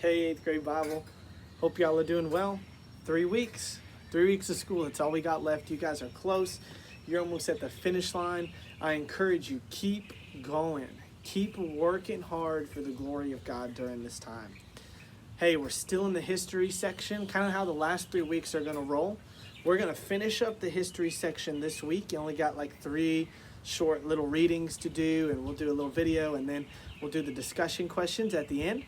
Hey, 8th grade Bible. Hope y'all are doing well. 3 weeks. 3 weeks of school. That's all we got left. You guys are close. You're almost at the finish line. I encourage you, keep going. Keep working hard for the glory of God during this time. Hey, we're still in the history section, kind of how the last 3 weeks are going to roll. We're going to finish up the history section this week. You only got like 3 short little readings to do, and we'll do a little video, and then we'll do the discussion questions at the end.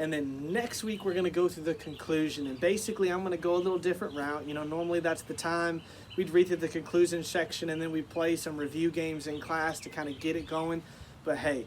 And then next week, we're going to go through the conclusion. And basically, I'm going to go a little different route. You know, normally that's the time we'd read through the conclusion section, and then we play some review games in class to kind of get it going. But hey,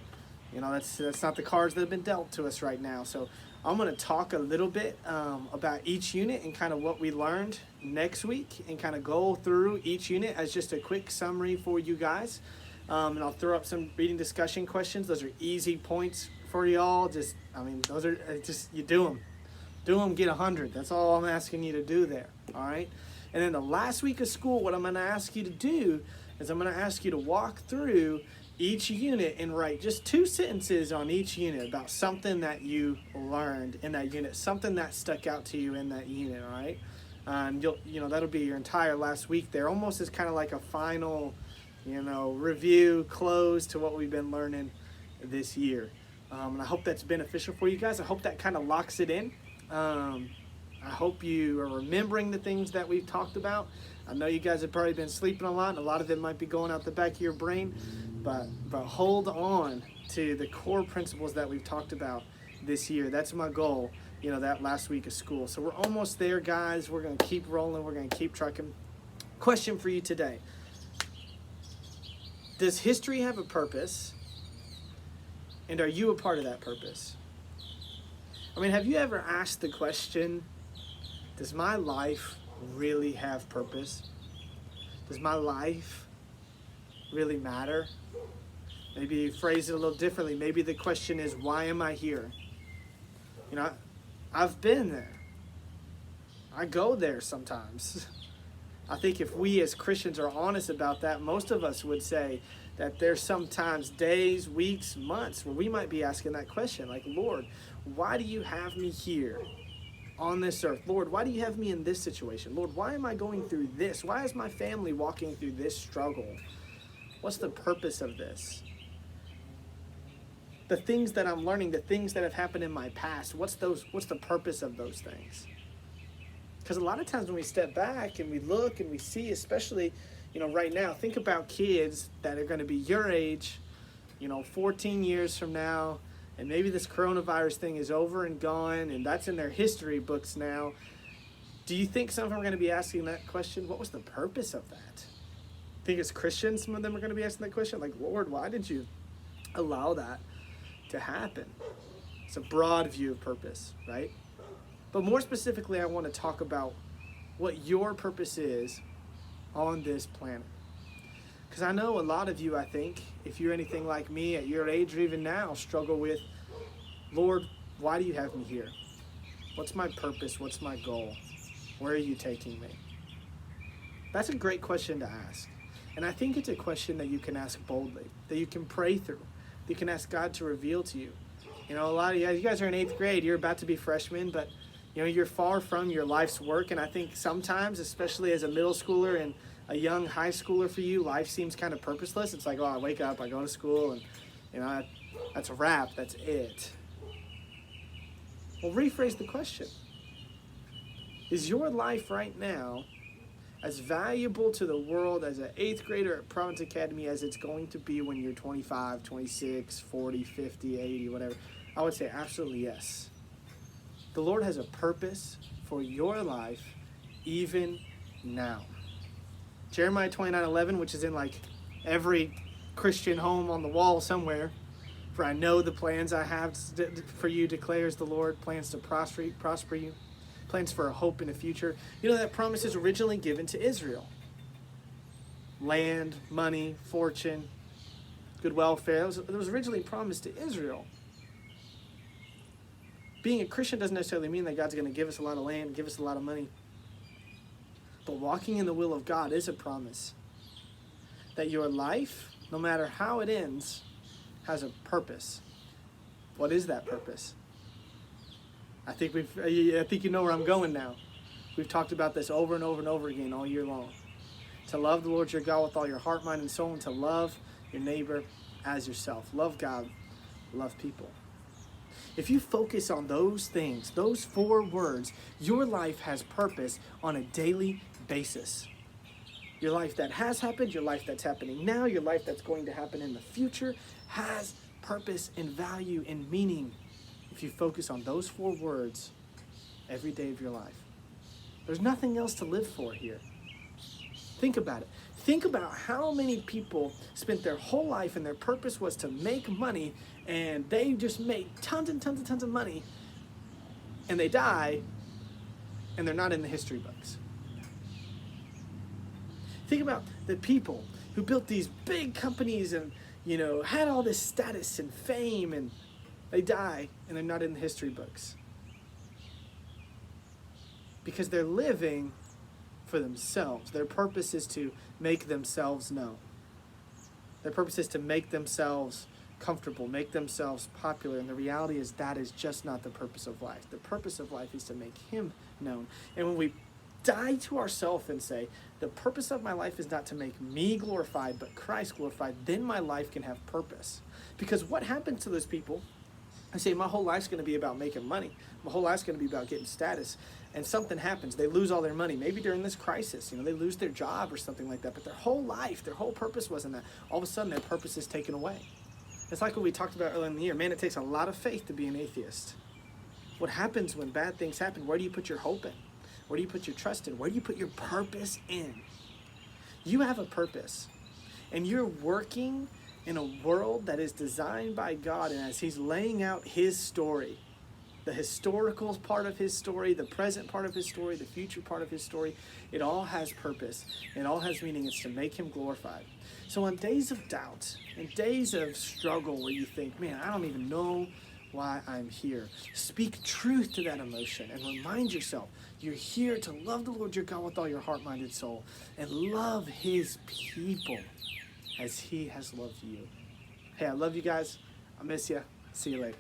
you know, that's not the cards that have been dealt to us right now. So I'm going to talk a little bit about each unit and kind of what we learned next week, and kind of go through each unit as just a quick summary for you guys. And I'll throw up some reading discussion questions. Those are easy points for y'all. Those are just, you do them, get 100. That's all I'm asking you to do there. All right. And then the last week of school, what I'm going to ask you to do is I'm going to ask you to walk through each unit and write just 2 sentences on each unit about something that you learned in that unit, something that stuck out to you in that unit. All right. And that'll be your entire last week there, almost as kind of like a final, review, close to what we've been learning this year. And I hope that's beneficial for you guys. I hope that kind of locks it in. I hope you are remembering the things that we've talked about. I know you guys have probably been sleeping a lot, and a lot of it might be going out the back of your brain, but hold on to the core principles that we've talked about this year. That's my goal, that last week of school. So we're almost there, guys. We're going to keep rolling. We're going to keep trucking. Question for you today. Does history have a purpose? And are you a part of that purpose? Have you ever asked the question, does my life really have purpose? Does my life really matter? Maybe you phrase it a little differently. Maybe the question is, why am I here? I've been there. I go there sometimes. I think if we as Christians are honest about that, most of us would say that there's sometimes days, weeks, months where we might be asking that question, like, Lord, why do you have me here on this earth? Lord, why do you have me in this situation? Lord, why am I going through this? Why is my family walking through this struggle? What's the purpose of this? The things that I'm learning, the things that have happened in my past, what's the purpose of those things? Because a lot of times when we step back and we look and we see, especially, right now, think about kids that are going to be your age, 14 years from now, and maybe this coronavirus thing is over and gone, and that's in their history books now. Do you think some of them are going to be asking that question? What was the purpose of that? I think as Christians, some of them are going to be asking that question, like, Lord, why did you allow that to happen? It's a broad view of purpose, right? But more specifically, I want to talk about what your purpose is on this planet. Because I know a lot of you, I think, if you're anything like me at your age or even now, struggle with, Lord, why do you have me here? What's my purpose? What's my goal? Where are you taking me? That's a great question to ask. And I think it's a question that you can ask boldly, that you can pray through, that you can ask God to reveal to you. A lot of you guys are in 8th grade, you're about to be freshmen, but you're far from your life's work, and I think sometimes, especially as a middle schooler and a young high schooler for you, life seems kind of purposeless. It's like, I wake up, I go to school, and that's a wrap, that's it. Well, rephrase the question. Is your life right now as valuable to the world as an 8th grader at Providence Academy as it's going to be when you're 25, 26, 40, 50, 80, whatever? I would say absolutely yes. The Lord has a purpose for your life even now. Jeremiah 29:11, which is in like every Christian home on the wall somewhere. For I know the plans I have for you, declares the Lord, plans to prosper you, plans for a hope in the future. That promise is originally given to Israel. Land, money, fortune, good welfare. It was originally promised to Israel. Being a Christian doesn't necessarily mean that God's going to give us a lot of land, give us a lot of money. But walking in the will of God is a promise that your life, no matter how it ends, has a purpose. What is that purpose? I think you know where I'm going now. We've talked about this over and over and over again all year long. To love the Lord your God with all your heart, mind, and soul, and to love your neighbor as yourself. Love God, love people. If you focus on those things, those 4 words, your life has purpose on a daily basis. Your life that has happened, your life that's happening now, your life that's going to happen in the future has purpose and value and meaning if you focus on those 4 words every day of your life. There's nothing else to live for here. Think about it. Think about how many people spent their whole life and their purpose was to make money, and they just made tons and tons and tons of money, and they die, and they're not in the history books. Think about the people who built these big companies and, had all this status and fame, and they die, and they're not in the history books. Because they're living for themselves. Their purpose is to make themselves known. Their purpose is to make themselves comfortable, make themselves popular, and the reality is that is just not the purpose of life. The purpose of life is to make Him known. And when we die to ourselves and say, the purpose of my life is not to make me glorified, but Christ glorified, then my life can have purpose. Because what happens to those people, I say, my whole life's going to be about making money. My whole life's going to be about getting status. And something happens. They lose all their money. Maybe during this crisis, they lose their job or something like that. But their whole life, their whole purpose wasn't that. All of a sudden, their purpose is taken away. It's like what we talked about earlier in the year. Man, it takes a lot of faith to be an atheist. What happens when bad things happen? Where do you put your hope in? Where do you put your trust in? Where do you put your purpose in? You have a purpose. And you're working in a world that is designed by God, and as He's laying out His story, the historical part of His story, the present part of His story, the future part of His story, it all has purpose. It all has meaning. It's to make Him glorified. So on days of doubt and days of struggle where you think, man, I don't even know why I'm here, speak truth to that emotion and remind yourself you're here to love the Lord your God with all your heart, mind, and soul, and love His people as He has loved you. Hey, I love you guys. I miss you. See you later.